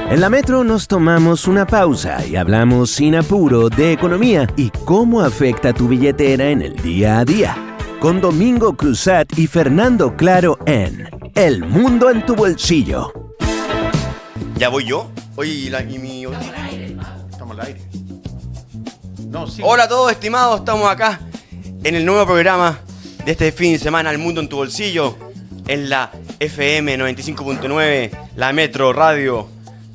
En la Metro nos tomamos una pausa y hablamos sin apuro de economía y cómo afecta tu billetera en el día a día. Con Domingo Cruzat y Fernando Claro en El Mundo en tu Bolsillo. ¿Ya voy yo? Oye, y mi... Estamos al aire. No, sí. Hola a todos, estimados. Estamos acá en el nuevo programa de este fin de semana, El Mundo en tu Bolsillo, en la FM 95.9, la Metro Radio,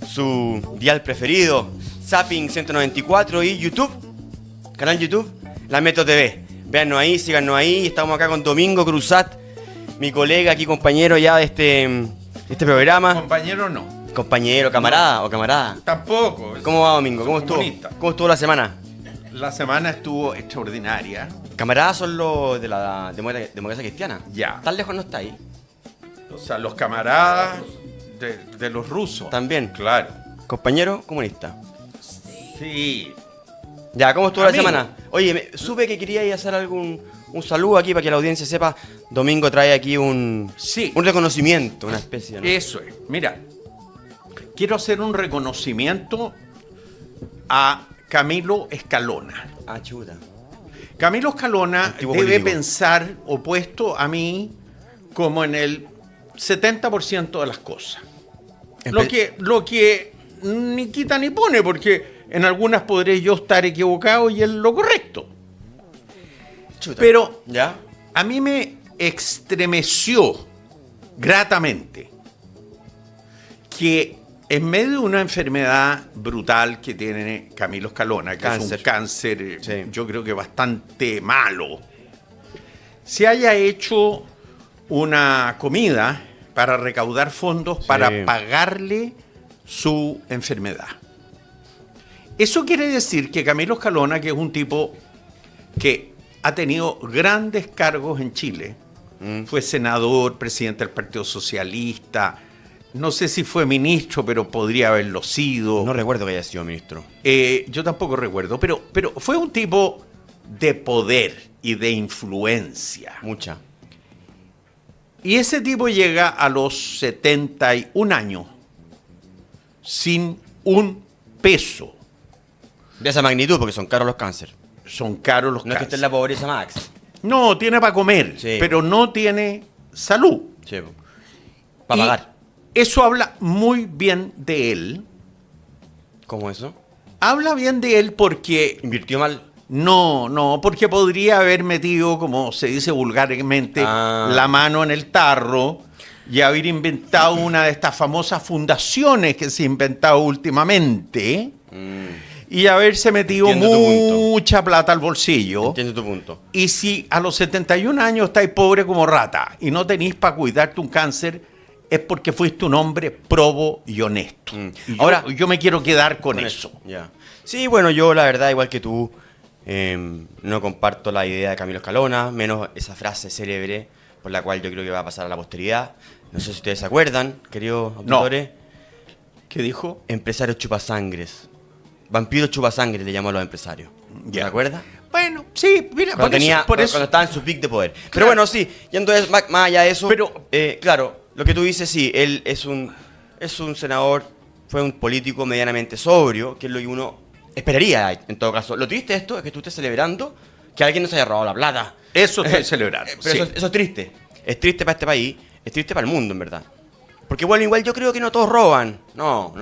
su dial preferido, Zapping 194 y YouTube, canal YouTube, la Metro TV. Véannos ahí, síganos ahí. Estamos acá con Domingo Cruzat, mi colega aquí, compañero ya de este programa. Compañero no. Compañero, camarada o camarada. Tampoco. ¿Cómo va, Domingo? ¿Cómo estuvo? Comunista. ¿Cómo estuvo la semana? La semana estuvo extraordinaria. Camaradas son los de la democracia cristiana. Ya. Tan lejos no está ahí. O sea, los camaradas de los rusos. También. Claro. Compañero comunista. Sí. Ya, ¿cómo estuvo Amigo. la semana? Oye, supe que queríais hacer un saludo aquí para que la audiencia sepa. Domingo trae aquí un reconocimiento, una especie, ¿no? Eso es. Mira, quiero hacer un reconocimiento a Camilo Escalona. Ah, chuta. Camilo Escalona Antiguo debe político. pensar opuesto a mí como en el 70% de las cosas. Lo que ni quita ni pone, porque en algunas podré yo estar equivocado y él lo correcto. Chuta. Pero ¿Ya? a mí me estremeció gratamente que en medio de una enfermedad brutal que tiene Camilo Escalona, que Cáncer. es un cáncer, Sí. yo creo que bastante malo, se haya hecho una comida para recaudar fondos Sí. para pagarle su enfermedad. Eso quiere decir que Camilo Escalona, que es un tipo que ha tenido grandes cargos en Chile, fue senador, presidente del Partido Socialista, no sé si fue ministro, pero podría haberlo sido. No recuerdo que haya sido ministro. Yo tampoco recuerdo, pero fue un tipo de poder y de influencia. Mucha. Y ese tipo llega a los 71 años sin un peso. De esa magnitud, porque son caros los cáncer. Son caros los No es que esté en la pobreza, Max. No, tiene para comer, Sí. pero no tiene salud. Sí. Para Y pagar. eso habla muy bien de él. ¿Cómo eso? Habla bien de él porque... ¿Invirtió mal? No, porque podría haber metido, como se dice vulgarmente, la mano en el tarro y haber inventado una de estas famosas fundaciones que se ha inventado últimamente y haberse metido Entiendo tu punto. mucha plata al bolsillo. Entiendo tu punto. Y si a los 71 años estáis pobre como rata y no tenéis para cuidarte un cáncer, es porque fuiste un hombre probo y honesto. Y Ahora- yo me quiero quedar con eso. Ya. Sí, bueno, yo la verdad, igual que tú, no comparto la idea de Camilo Escalona, menos esa frase célebre por la cual yo creo que va a pasar a la posteridad. No sé si ustedes se acuerdan, queridos auditores. ¿Qué dijo? Empresarios chupasangres. Vampiros chupasangres le llaman a los empresarios. ¿Te Ya. acuerdas? Bueno, sí, mira, Cuando, cuando estaba en su pic de poder. Pero bueno, sí, y entonces, más allá de eso, Pero- claro, lo que tú dices, sí, él es un senador, fue un político medianamente sobrio, que es lo que uno esperaría en todo caso. Lo triste de esto es que tú estés celebrando que alguien nos haya robado la plata. Eso estoy celebrando. Pero sí. eso es triste. Es triste para este país, es triste para el mundo, en verdad. Porque bueno, igual yo creo que no todos roban. No.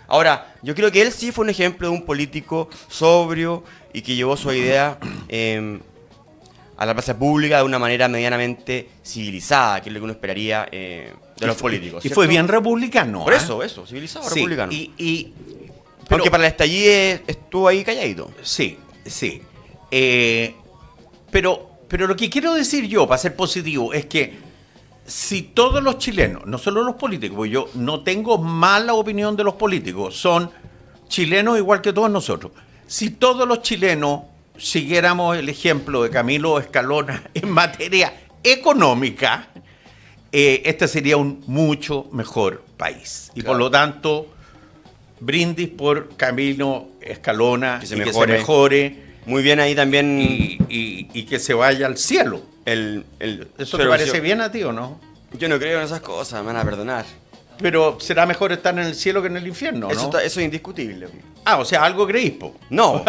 Ahora, yo creo que él sí fue un ejemplo de un político sobrio y que llevó su idea a la plaza pública de una manera medianamente civilizada, que es lo que uno esperaría de los políticos. Y ¿cierto? fue bien republicano. Por ¿eh? eso, civilizado, Sí, republicano. pero- Aunque para el estallido estuvo ahí calladito. Sí. Pero lo que quiero decir yo, para ser positivo, es que si todos los chilenos, no solo los políticos, porque yo no tengo mala opinión de los políticos, son chilenos igual que todos nosotros. Si todos los chilenos siguiéramos el ejemplo de Camilo Escalona en materia económica, este sería un mucho mejor país. Y por Claro. lo tanto, brindis por Camilo Escalona Que se y que se mejore. mejore Muy bien ahí también. y que se vaya al cielo. ¿Eso te parece bien a ti o no? Yo no creo en esas cosas, me van a perdonar. Pero será mejor estar en el cielo que en el infierno, ¿no? Eso es indiscutible. Ah, o sea, algo creís, po. No,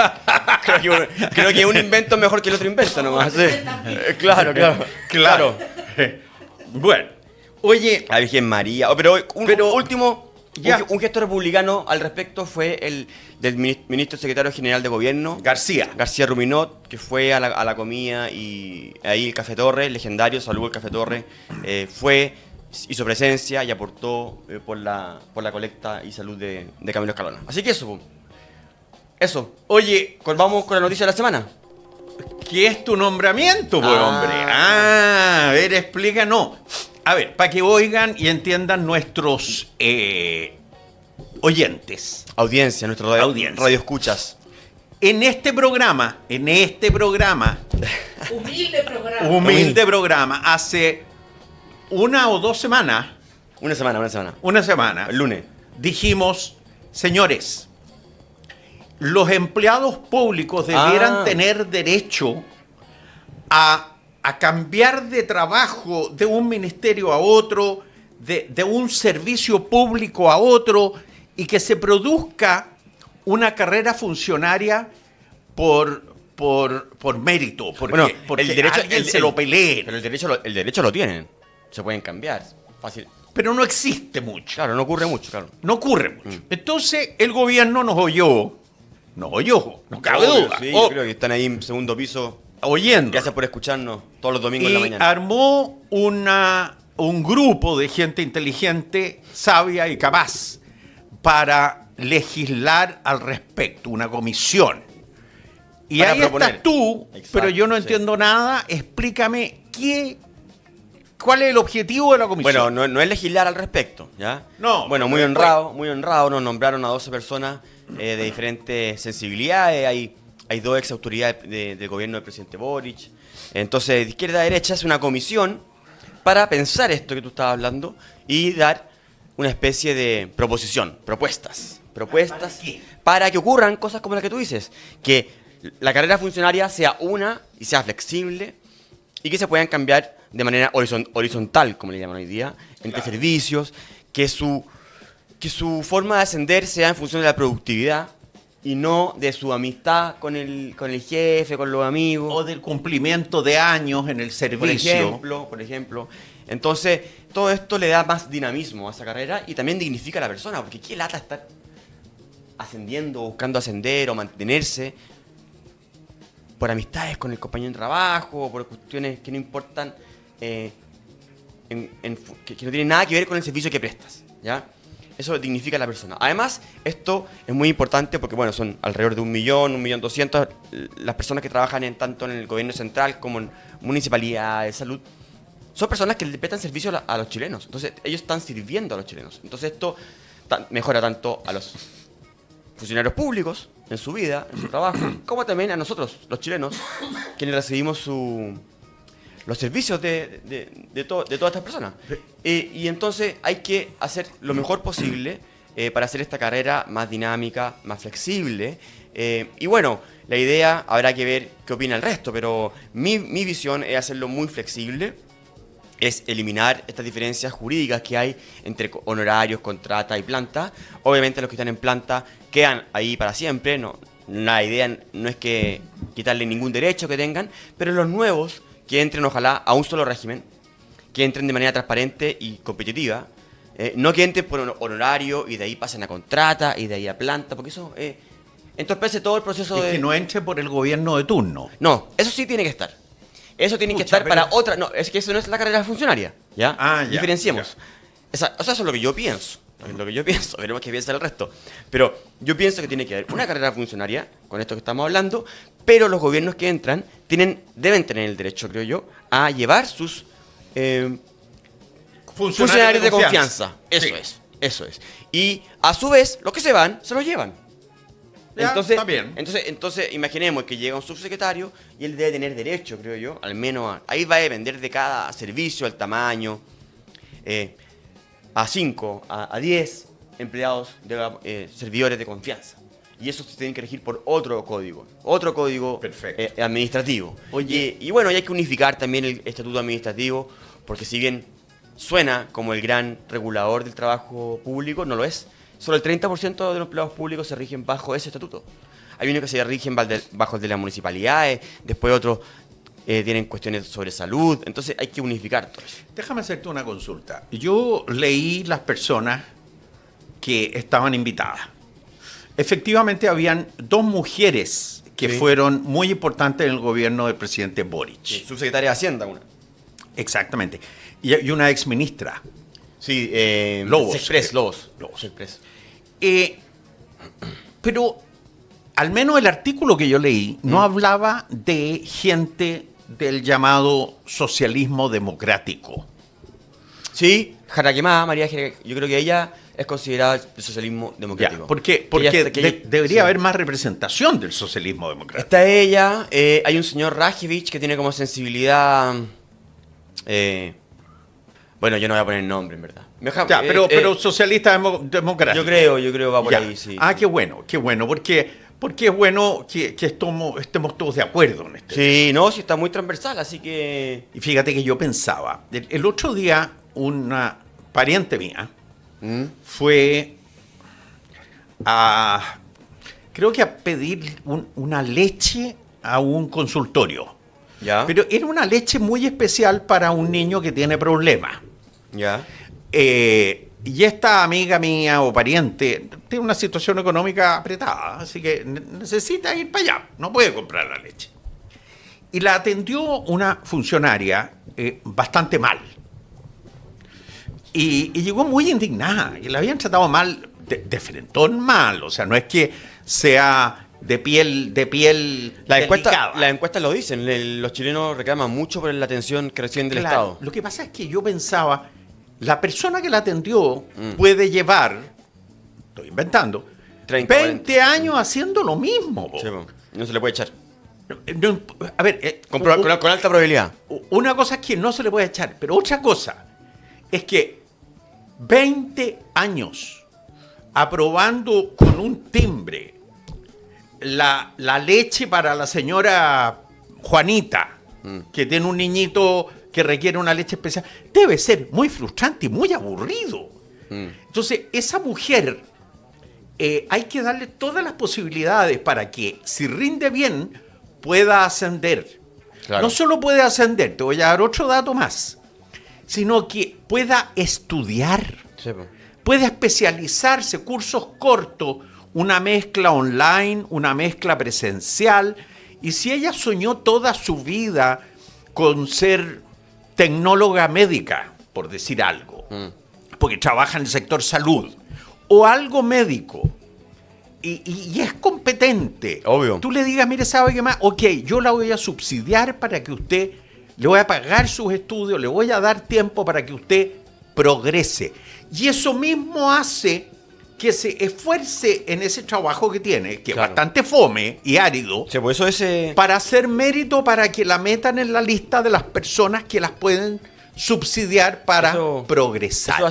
creo que un invento es mejor que el otro invento nomás. Sí. Claro. Bueno, oye, La Virgen María. Pero último, ya. un gesto republicano al respecto fue el del ministro secretario general de gobierno, García. Ruminot, que fue a la comida y ahí el Café Torre, legendario, saludó el Café Torre, hizo presencia y aportó por la colecta y salud de Camilo Escalona. Así que eso, Oye, vamos con la noticia de la semana. ¿qué es tu nombramiento, pues, Ah. hombre? A ver, explícanos. A ver, para que oigan y entiendan nuestros oyentes. Audiencia, nuestro radio escuchas. En este programa, humilde programa, hace una o dos semanas, Una semana. El lunes. dijimos, señores, los empleados públicos debieran tener derecho a cambiar de trabajo de un ministerio a otro, de un servicio público a otro, y que se produzca una carrera funcionaria por mérito, porque el derecho alguien se lo pelee. Pero el derecho lo tienen. Se pueden cambiar. Fácil. Pero no existe mucho. Claro, no ocurre mucho, claro. No ocurre mucho. Entonces, el gobierno nos oyó, no cabe Obvio, duda, sí, yo creo que están ahí en segundo piso. oyendo. Gracias por escucharnos todos los domingos en la Y mañana. armó un grupo de gente inteligente, sabia y capaz para legislar al respecto, una comisión. Y Para ahí proponer. estás tú, Exacto, pero yo no sí. entiendo nada. Explícame cuál es el objetivo de la comisión. Bueno, no es legislar al respecto, ¿ya? No, Bueno, muy honrado. Nos nombraron a 12 personas de diferentes sensibilidades. Hay 2 ex autoridades del gobierno del presidente Boric. Entonces, de izquierda a derecha es una comisión para pensar esto que tú estabas hablando y dar una especie de propuestas. ¿Para qué? Para que ocurran cosas como las que tú dices. Que la carrera funcionaria sea una y sea flexible y que se puedan cambiar de manera horizontal, como le llaman hoy día, entre servicios, que su forma de ascender sea en función de la productividad y no de su amistad con el jefe, con los amigos. O del cumplimiento de años en el servicio. Por ejemplo. Entonces, todo esto le da más dinamismo a esa carrera y también dignifica a la persona, porque qué lata estar ascendiendo, buscando ascender o mantenerse por amistades con el compañero de trabajo, por cuestiones que no importan, que no tienen nada que ver con el servicio que prestas, ¿ya? Eso dignifica a la persona. Además, esto es muy importante porque, bueno, son alrededor de 1.200.000 las personas que trabajan tanto en el gobierno central como en municipalidades, de salud. Son personas que le prestan servicio a los chilenos. Entonces, ellos están sirviendo a los chilenos. Entonces, esto mejora tanto a los funcionarios públicos en su vida, en su trabajo, como también a nosotros, los chilenos, quienes recibimos los servicios de todas estas personas. Y entonces hay que hacer lo mejor posible para hacer esta carrera más dinámica, más flexible. Y bueno, la idea habrá que ver qué opina el resto, pero mi visión es hacerlo muy flexible, es eliminar estas diferencias jurídicas que hay entre honorarios, contrata y planta. Obviamente los que están en planta quedan ahí para siempre, la idea no es que quitarle ningún derecho que tengan, pero los nuevos que entren ojalá a un solo régimen, que entren de manera transparente y competitiva, no que entren por honorario y de ahí pasen a contrata y de ahí a planta, porque eso entorpece todo el proceso Es que no entre por el gobierno de turno. No, eso sí tiene que estar. Eso tiene que estar para otra... No, es que eso no es la carrera funcionaria, ¿ya? Ya. Diferenciemos. Ya. Eso es lo que yo pienso. Veremos qué piensa el resto. Pero yo pienso que tiene que haber una carrera funcionaria, con esto que estamos hablando, pero los gobiernos que entran deben tener el derecho, creo yo, a llevar sus funcionarios de confianza. Eso es. Y a su vez, los que se van, se los llevan. Ya, está bien. Entonces, imaginemos que llega un subsecretario y él debe tener derecho, creo yo, al menos ahí va a depender de cada servicio, el tamaño, a 5, a 10 empleados, servidores de confianza. y eso se tiene que regir por otro código Perfecto. administrativo. Oye. Y bueno, y hay que unificar también el estatuto administrativo, porque si bien suena como el gran regulador del trabajo público, no lo es. Solo el 30% de los empleados públicos se rigen bajo ese estatuto. Hay unos que se rigen bajo el de las municipalidades, después otros tienen cuestiones sobre salud, entonces hay que unificar todo eso. Déjame hacerte una consulta. Yo leí las personas que estaban invitadas. Efectivamente, habían 2 mujeres que Sí. fueron muy importantes en el gobierno del presidente Boric. Subsecretaria de Hacienda, una. Exactamente. Y una exministra. Sí, Lobos. Sexpress, Lobos. Lobos. Sexpress. Pero al menos el artículo que yo leí no hablaba de gente del llamado socialismo democrático. Sí, Jaraquemá, María Jara, yo creo que ella es considerada el socialismo democrático. Ya, porque debería haber más representación del socialismo democrático. Está ella, hay un señor Rajevich que tiene como sensibilidad... bueno, yo no voy a poner nombre, en verdad. Ya, pero socialista democrático. Yo creo va por Ya. ahí, sí. Ah, qué bueno, porque es bueno que estemos todos de acuerdo en este. Sí, no, sí está muy transversal, así que... Y fíjate que yo pensaba, el otro día una pariente mía fue creo que a pedir una leche a un consultorio. ¿Ya? Pero era una leche muy especial para un niño que tiene problemas. ¿Ya? Y esta amiga mía o pariente tiene una situación económica apretada, así que necesita ir para allá, no puede comprar la leche. Y la atendió una funcionaria bastante mal. Y llegó muy indignada, y la habían tratado mal, de frentón mal, o sea, no es que sea de piel Las delicada. encuestas lo dicen, los chilenos reclaman mucho por la atención que reciben del Claro, Estado. lo que pasa es que yo pensaba, la persona que la atendió puede llevar, estoy inventando, 30, 20 años haciendo lo mismo. Po. Sí, po, no se le puede echar. No, a ver, Con alta probabilidad. una cosa es que no se le puede echar, pero otra cosa es que 20 años aprobando con un timbre la leche para la señora Juanita, que tiene un niñito que requiere una leche especial, debe ser muy frustrante y muy aburrido. Entonces, esa mujer hay que darle todas las posibilidades para que, si rinde bien, pueda ascender. Claro. No solo puede ascender, te voy a dar otro dato más, sino que pueda estudiar, Sí, po. puede especializarse, cursos cortos, una mezcla online, una mezcla presencial. Y si ella soñó toda su vida con ser tecnóloga médica, por decir algo, porque trabaja en el sector salud, o algo médico, y es competente, Obvio. tú le digas, mire, ¿sabe qué más? Ok, yo la voy a subsidiar para que usted, le voy a pagar sus estudios, le voy a dar tiempo para que usted progrese. Y eso mismo hace que se esfuerce en ese trabajo que tiene, que Claro. es bastante fome y árido, Sí, pues eso es... para hacer mérito para que la metan en la lista de las personas que las pueden subsidiar para progresar.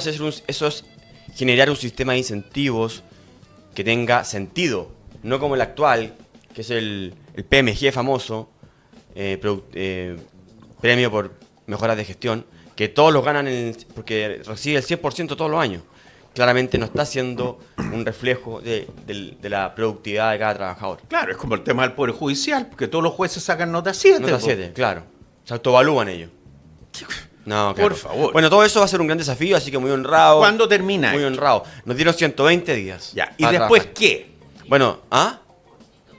Eso es generar un sistema de incentivos que tenga sentido, no como el actual, que es el PMG famoso, premio por mejoras de gestión, que todos los ganan porque recibe el 100% todos los años. Claramente no está siendo un reflejo de la productividad de cada trabajador. Claro, es como el tema del Poder Judicial, porque todos los jueces sacan nota 7. Nota 7, claro. Se autoevalúan ellos. No, claro. Por favor. Bueno, todo eso va a ser un gran desafío, así que muy honrado. ¿Cuándo termina Muy esto? honrado. Nos dieron 120 días. Ya, ¿y para después trabajar. qué? Bueno,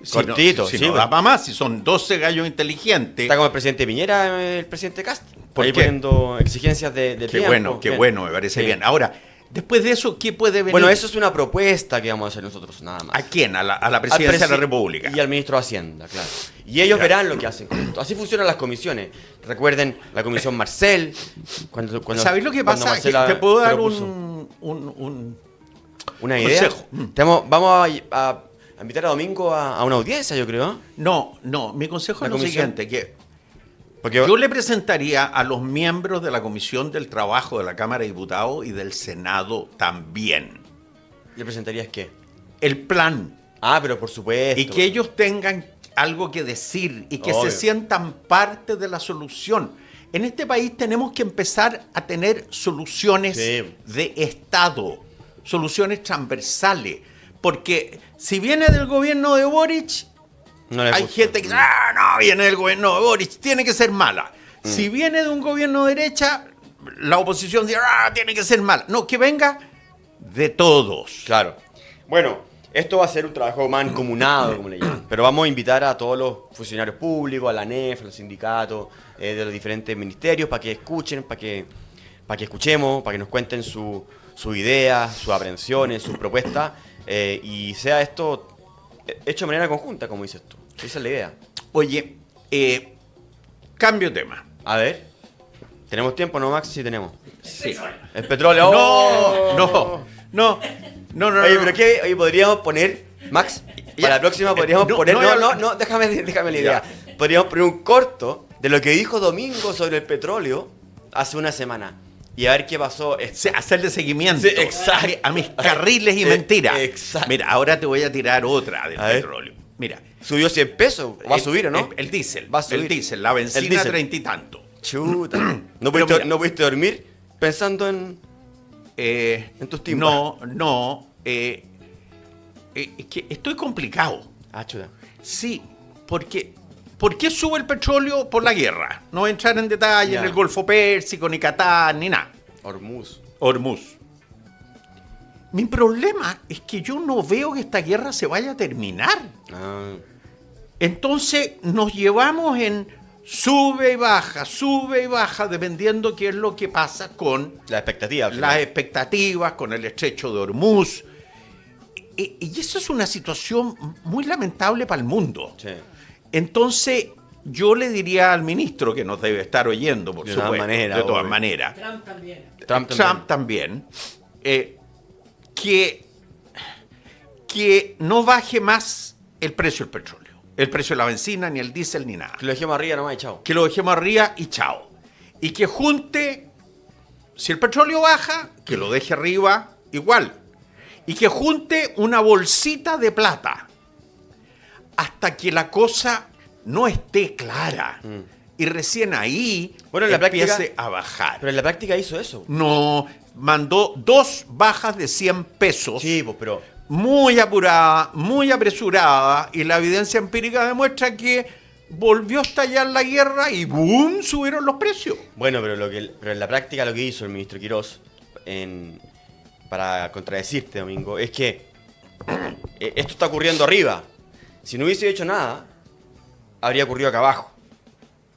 Si cortito, no, si sí, no bueno. da para más, si son 12 gallos inteligentes. Está como el presidente Piñera, el presidente Cast. ¿Por ahí qué? poniendo exigencias de Qué tiempo. bueno, qué Bien. bueno, me parece Sí. bien. Ahora, después de eso, ¿qué puede venir? Bueno, eso es una propuesta que vamos a hacer nosotros, nada más. ¿A quién? ¿A la presidencia de la República? Y al ministro de Hacienda, claro. Y ellos Ya. verán lo que hacen con esto. Así funcionan las comisiones. Recuerden la comisión Marcel. Cuando ¿Sabéis lo que cuando pasa? Que Marcela te puedo dar propuso una idea. consejo. Vamos a invitar a Domingo a una audiencia, yo creo. No, mi consejo ¿La es lo comisión? siguiente, que Porque yo le presentaría a los miembros de la Comisión del Trabajo de la Cámara de Diputados y del Senado también ¿le presentarías qué? el plan Ah, pero por supuesto. Y que ellos tengan algo que decir y que Obvio. se sientan parte de la solución. En este país tenemos que empezar a tener soluciones Sí. de Estado, soluciones transversales. Porque si viene del gobierno de Boric, No le hay gusta. gente que no, viene del gobierno de Boric, tiene que ser mala. Si viene de un gobierno de derecha, la oposición dice, tiene que ser mala. No, que venga de todos. Claro. Bueno, esto va a ser un trabajo mancomunado, como le llaman. Pero vamos a invitar a todos los funcionarios públicos, a la ANEF, a los sindicatos, de los diferentes ministerios, para que escuchen, para que escuchemos, para que nos cuenten sus ideas, sus aprensiones, sus propuestas. Y sea esto hecho de manera conjunta, como dices tú. Esa es la idea. Oye, cambio de tema. A ver. ¿Tenemos tiempo, no, Max? Sí, tenemos. Sí. El petróleo. ¡Oh! No. Oye, pero ¿qué? Oye, podríamos poner, Max, para la próxima podríamos no, poner... no, No, déjame la idea. Podríamos poner un corto de lo que dijo Domingo sobre el petróleo hace una semana. Y a ver qué pasó. Hacerle seguimiento Sí, exacto. a mis carriles y mentiras. Exacto. Mira, ahora te voy a tirar otra del A ver. petróleo. Mira. Subió 100 pesos. Va a subir, ¿o no? El diésel. Va a subir. El diésel, la benzina El diésel. 30 y tanto. Chuta. ¿No Pero pudiste, mira. no pudiste dormir pensando en tus timbas? No. Es que estoy complicado. Ah, chuta. Sí, porque ¿por qué sube el petróleo? Por la guerra. No voy a entrar en detalle Ya. en el Golfo Pérsico, ni Qatar, ni nada. Hormuz. Hormuz. Mi problema es que yo no veo que esta guerra se vaya a terminar. Ah. Entonces nos llevamos en sube y baja, dependiendo qué es lo que pasa con La expectativa. al las final. expectativas, con el estrecho de Hormuz. Y eso es una situación muy lamentable para el mundo. Sí. Entonces, yo le diría al ministro, que nos debe estar oyendo, por De todas supuesto, maneras, de todas obvio. maneras, Trump también. también, que no baje más el precio del petróleo, el precio de la benzina, ni el diésel, ni nada. Que lo dejemos arriba nomás y chao. Que lo dejemos arriba y chao. Y que junte, si el petróleo baja, que lo deje arriba igual. Y que junte una bolsita de plata hasta que la cosa no esté clara. Y recién ahí Bueno, en la empiece práctica- a bajar. Pero en la práctica hizo eso. No, mandó 2 bajas de 100 pesos. Sí, pues, pero... Muy apurada, muy apresurada, y la evidencia empírica demuestra que volvió a estallar la guerra y ¡boom! Subieron los precios. Bueno, pero en la práctica lo que hizo el ministro Quirós, para contradecirte, Domingo, es que esto está ocurriendo arriba. Si no hubiese hecho nada, habría ocurrido acá abajo.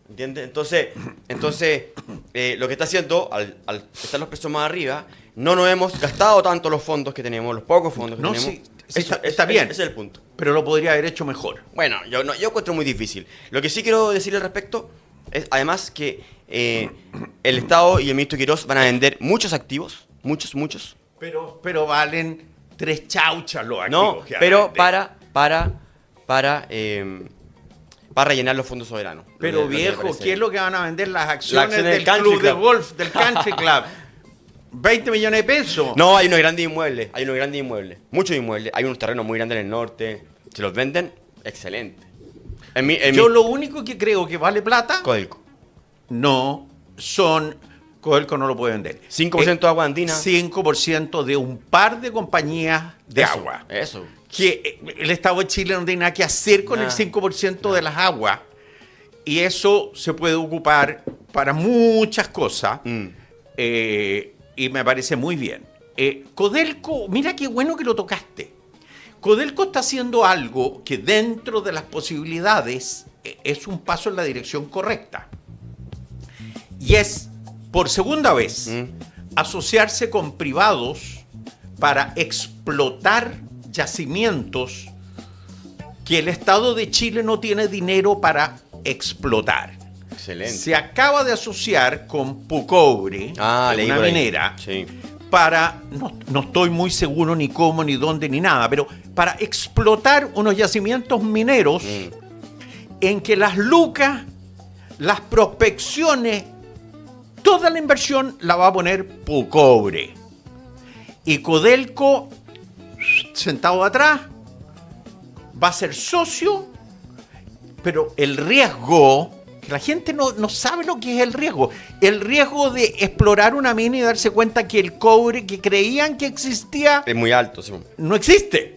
¿Entiendes? Entonces lo que está haciendo, al estar los precios más arriba, no nos hemos gastado tanto los fondos que tenemos, los pocos fondos que No, tenemos. sí, está bien. Ese es el punto. Pero lo podría haber hecho mejor. Bueno, yo encuentro muy difícil. Lo que sí quiero decir al respecto es, además, que el Estado y el ministro Quirós van a vender muchos activos, muchos. Pero valen 3 chauchas los activos. No, que pero venden. para rellenar los fondos soberanos. Pero Lo que me viejo, parece. ¿qué es lo que van a vender? Las acciones, acciones del del Country club de Club. golf, del Country Club. 20 millones de pesos. No, hay unos grandes inmuebles, muchos inmuebles. Hay unos terrenos muy grandes en el norte. Si los venden, excelente. Yo lo único que creo que vale plata, Codelco. no son... Codelco no lo puede vender. 5% de agua andina. 5% de un par de compañías de agua. Eso. Que el Estado de Chile no tiene nada que hacer con el Nada. 5% de las aguas. Y eso se puede ocupar para muchas cosas. Y me parece muy bien. Codelco, mira qué bueno que lo tocaste. Codelco está haciendo algo que dentro de las posibilidades es un paso en la dirección correcta. Y es, por segunda vez, asociarse con privados para explotar yacimientos que el Estado de Chile no tiene dinero para explotar. Excelente. Se acaba de asociar con Pucobre, Leí una por ahí. minera, Sí. para, no estoy muy seguro ni cómo, ni dónde, ni nada, pero para explotar unos yacimientos mineros en que las lucas, las prospecciones, toda la inversión la va a poner Pucobre. Y Codelco, sentado atrás, va a ser socio, pero el riesgo, que la gente no sabe lo que es el riesgo de explorar una mina y darse cuenta que el cobre que creían que existía Es muy alto, sí. no existe.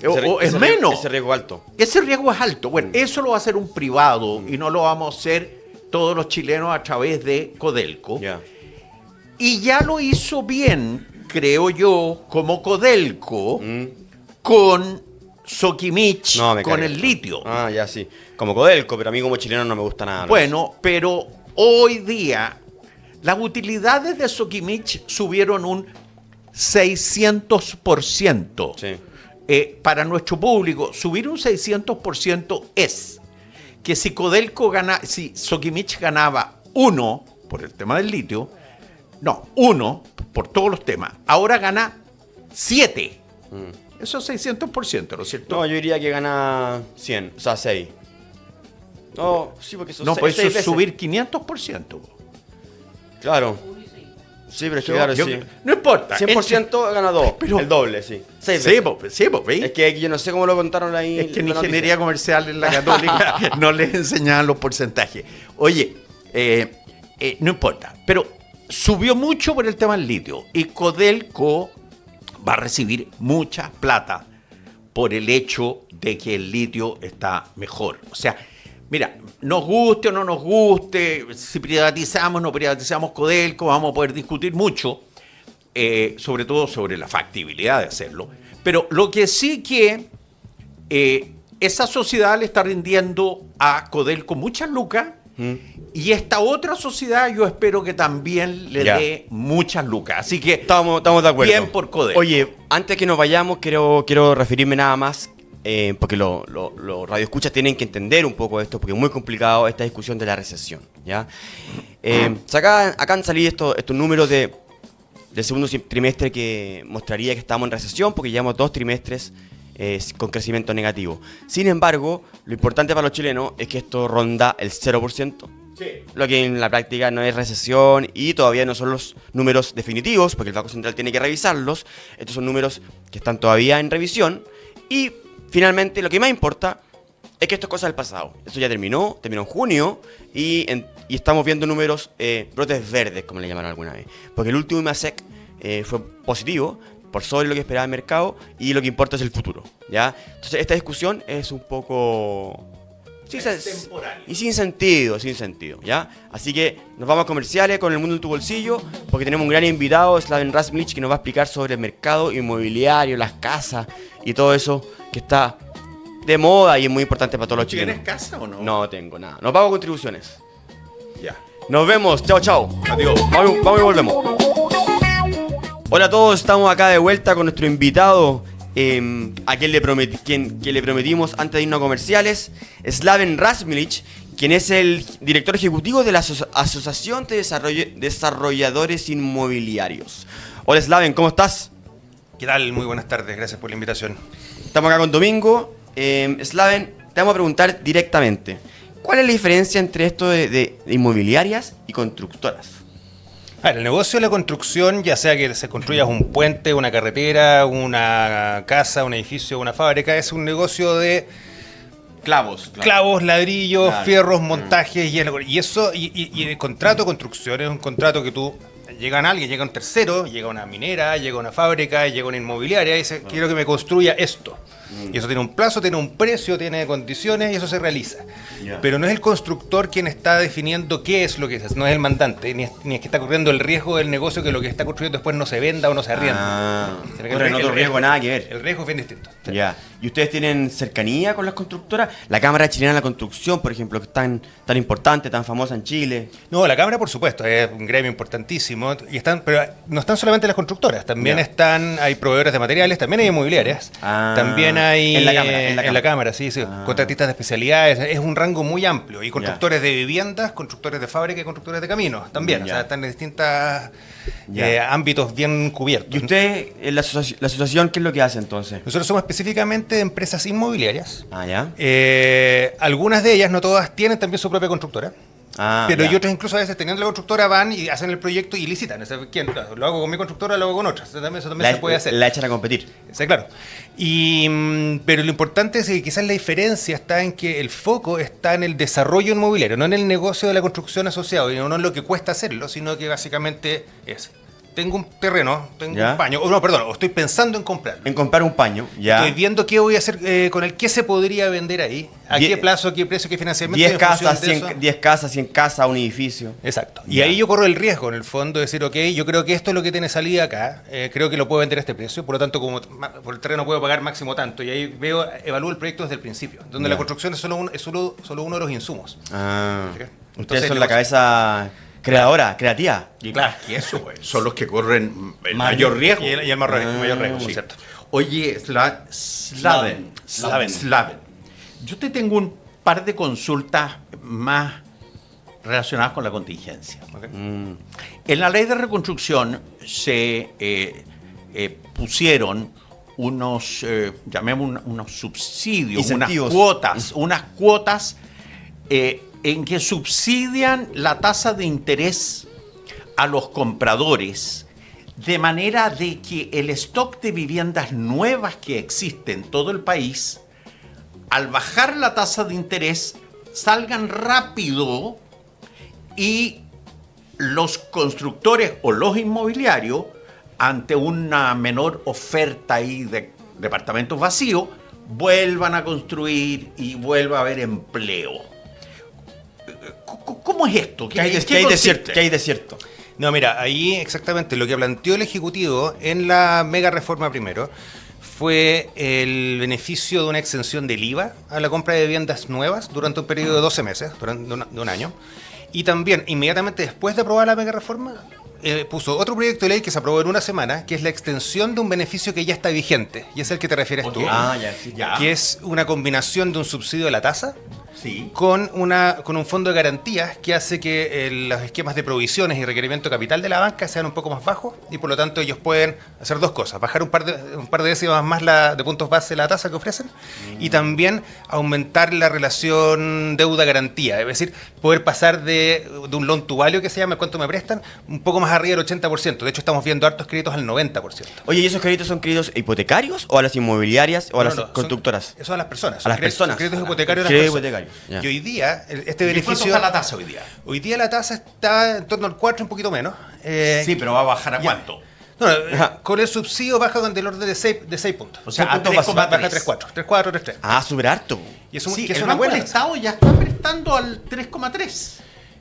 O es menos. Ese riesgo alto. Ese riesgo es alto. Bueno, eso lo va a hacer un privado y no lo vamos a hacer todos los chilenos a través de Codelco. Ya. Y ya lo hizo bien, creo yo, como Codelco, con Soquimich, No, me con carga. el litio. Ah, ya sí. Como Codelco, pero a mí como chileno no me gusta nada. ¿no? Bueno, pero hoy día las utilidades de Soquimich subieron un 600%. Sí. Para nuestro público, subir un 600% es que si si Soquimich ganaba 1 por el tema del litio, no, 1 por todos los temas, ahora gana 7. Eso es 600%, ¿no es cierto? No, yo diría que gana 100, o sea, 6. No, sí, porque son No, pues eso seis es veces. subir 500%. Claro. Sí, pero es que claro, sí. No importa. 100% gana 2, Pero- el doble, sí. 6 Sí, veces. ¿veis? Es que yo no sé cómo lo contaron ahí. Es que en la noticia. ingeniería comercial en la Católica no les enseñaban los porcentajes. Oye, no importa, pero subió mucho por el tema del litio y Codelco va a recibir mucha plata por el hecho de que el litio está mejor. O sea, mira, nos guste o no nos guste, si privatizamos o no privatizamos Codelco, vamos a poder discutir mucho, sobre todo sobre la factibilidad de hacerlo. Pero lo que sí que esa sociedad le está rindiendo a Codelco muchas lucas y esta otra sociedad yo espero que también le Ya. dé muchas lucas. Así que Estamos de acuerdo. bien por Codelco. Oye, antes que nos vayamos, quiero referirme nada más, porque los radioescuchas tienen que entender un poco esto, porque es muy complicado esta discusión de la recesión, ¿ya? Acá han salido estos números del segundo trimestre que mostraría que estamos en recesión, porque llevamos 2 trimestres con crecimiento negativo. Sin embargo, lo importante para los chilenos es que esto ronda el 0%. Lo que en la práctica no es recesión y todavía no son los números definitivos, porque el Banco Central tiene que revisarlos. Estos son números que están todavía en revisión. Y finalmente, lo que más importa es que esto es cosa del pasado. Esto ya terminó en junio y estamos viendo números, brotes verdes, como le llamaron alguna vez. Porque el último IMASEC fue positivo, por sobre lo que esperaba el mercado, y lo que importa es el futuro, ¿ya? Entonces esta discusión es un poco... Sí, y sin sentido, ¿ya? Así que nos vamos a comerciales con El Mundo en tu Bolsillo, porque tenemos un gran invitado, Slaven Razmich, que nos va a explicar sobre el mercado inmobiliario, las casas y todo eso que está de moda y es muy importante para todos los chilenos. ¿Tienes casa o no? No tengo nada, no pago contribuciones. Ya. Nos vemos, chao. Adiós. Vamos y volvemos. Hola a todos, estamos acá de vuelta con nuestro invitado, a quien le prometimos antes de irnos a comerciales, Slaven Razmich, quien es el director ejecutivo de la Asociación de Desarrolladores Inmobiliarios. Hola Slaven, ¿cómo estás? ¿Qué tal? Muy buenas tardes, gracias por la invitación. Estamos acá con Domingo. Slaven, te vamos a preguntar directamente, ¿cuál es la diferencia entre esto de inmobiliarias y constructoras? A ver, el negocio de la construcción, ya sea que se construya un puente, una carretera, una casa, un edificio, una fábrica, es un negocio de Clavos. clavos, ladrillos, Claro. fierros, montajes y el contrato de construcción es un contrato que tú llega un tercero, llega una minera, llega una fábrica, llega una inmobiliaria y dice, quiero que me construya esto. Y eso tiene un plazo, tiene un precio, tiene condiciones y eso se realiza. Ya. Pero no es el constructor quien está definiendo qué es lo que es, no es el mandante, ni es que está corriendo el riesgo del negocio que lo que está construyendo después no se venda o no se arrienda. Ah, Tiene pero en otro riesgo nada que ver. El riesgo es bien distinto. Sí. Ya. ¿Y ustedes tienen cercanía con las constructoras? La Cámara Chilena de la Construcción, por ejemplo, que es tan importante, tan famosa en Chile. No, la Cámara, por supuesto, es un gremio importantísimo. Pero no están solamente las constructoras, también Ya. hay proveedores de materiales, también hay inmobiliarias. Ah, También hay en la Cámara, en la Cámara, sí. Ah. Contratistas de especialidades, es un rango muy amplio. Y constructores de viviendas, constructores de fábrica y constructores de caminos también. Ya. O sea, están en distintos Ya. ámbitos bien cubiertos. ¿Y ustedes, la asociación, qué es lo que hace entonces? Nosotros somos específicamente empresas inmobiliarias. Ah, ya. Algunas de ellas, no todas, tienen también su propia constructora. Pero ya. y otros incluso a veces teniendo la constructora van y hacen el proyecto y licitan. O sea, ¿quién? Lo hago con mi constructora, lo hago con otra. Eso también se puede hacer. La echan a competir. Sí, claro. Pero lo importante es que quizás la diferencia está en que el foco está en el desarrollo inmobiliario, no en el negocio de la construcción asociado, y no en lo que cuesta hacerlo, sino que básicamente es, tengo un terreno, tengo ¿Ya? un paño, o estoy pensando en comprarlo. En comprar un paño, ya. Estoy viendo qué voy a hacer con el qué se podría vender ahí, a qué plazo, qué precio, qué financiamiento. 10 en función casas, de eso. 10 casas, 100 casas, un edificio. Exacto. Y Ya. ahí yo corro el riesgo, en el fondo, de decir, ok, yo creo que esto es lo que tiene salida acá, creo que lo puedo vender a este precio, por lo tanto, como por el terreno puedo pagar máximo tanto, y ahí evalúo el proyecto desde el principio, donde Ya. la construcción es solo uno de los insumos. Ah. ¿Sí? Ustedes Entonces, son la cabeza creativa. Y claro, y eso, pues, son los que corren el Mayor mayor riesgo. Y el mayor riesgo, por Sí. cierto. Oye, Slaven. Yo te tengo un par de consultas más relacionadas con la contingencia. En la ley de reconstrucción se pusieron unos, llamemos unos subsidios, Incentivos. unas cuotas en que subsidian la tasa de interés a los compradores, de manera de que el stock de viviendas nuevas que existe en todo el país, al bajar la tasa de interés, salgan rápido y los constructores o los inmobiliarios, ante una menor oferta ahí de departamentos vacíos, vuelvan a construir y vuelva a haber empleo. ¿Cómo es esto? ¿Qué hay de cierto? No, mira, ahí exactamente lo que planteó el Ejecutivo en la mega reforma primero fue el beneficio de una exención del IVA a la compra de viviendas nuevas durante un periodo de 12 meses, durante de un año. Y también, inmediatamente después de aprobar la mega reforma, puso otro proyecto de ley que se aprobó en una semana, que es la extensión de un beneficio que ya está vigente, y es el que te refieres tú, que es una combinación de un subsidio de la tasa Sí. con un fondo de garantías que hace que los esquemas de provisiones y requerimiento de capital de la banca sean un poco más bajos, y por lo tanto ellos pueden hacer dos cosas: bajar un par de décimas más de puntos base la tasa que ofrecen, y también aumentar la relación deuda-garantía, es decir, poder pasar de un loan to value, que se llama, cuánto me prestan, un poco más arriba del 80%. De hecho, estamos viendo hartos créditos al 90%. Oye, ¿y esos créditos son créditos hipotecarios o a las inmobiliarias o a las No, constructoras? Eso a las personas. A las personas. Son créditos hipotecarios a las Crédito personas. hipotecario. Ya. Y hoy día, este ¿Y cuánto beneficio... está la tasa hoy día? Hoy día la tasa está en torno al 4, un poquito menos. Sí, pero va a bajar a ya. cuánto. No, con el subsidio baja del orden de 6 puntos. O sea, Seis a puntos 3,3. baja a 3,4. 3,4, 3,3. Ah, súper harto. Y es, Sí, que es el una Banco buena del tasa. Estado ya está prestando al 3,3.